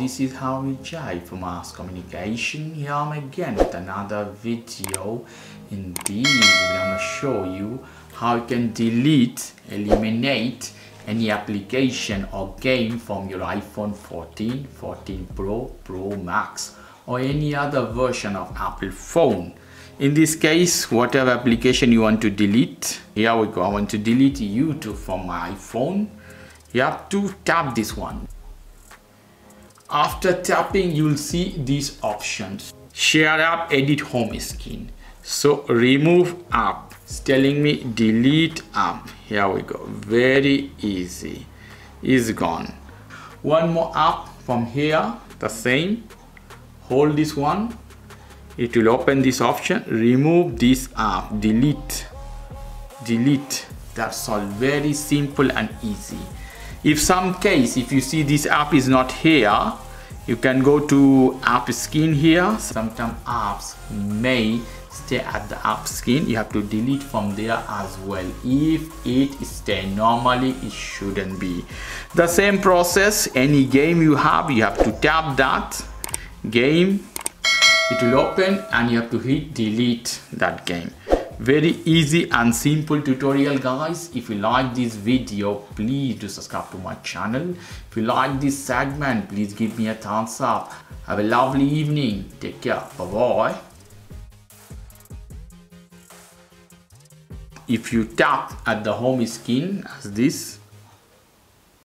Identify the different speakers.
Speaker 1: this is how we jive for mass communication. Here I'm again with another video. In this video, I'm going to show you how you can delete, eliminate any application or game from your iPhone 14, 14 Pro, Pro Max, or any other version of Apple phone. In this case, whatever application you want to delete, here we go. I want to delete YouTube from my iPhone. You have to tap this one. After tapping, you'll see these options. Share app, edit home screen. So remove app. It's telling me delete app. Here we go. Very easy. It's gone. One more app from here. The same. Hold this one. It will open this option. Remove this app. Delete. Delete. That's all. Very simple and easy. If you see this app is not here, you can go to app skin here. Sometimes apps may stay at the app skin. You have to delete from there as well. If it stays normally, it shouldn't be. The same process, any game you have to tap that game. It will open and you have to hit delete that game. Very easy and simple tutorial, guys. If you like this video, please do subscribe to my channel. If you like this segment, please give me a thumbs up. Have a lovely evening. Take care. Bye bye. If you tap at the home screen as this,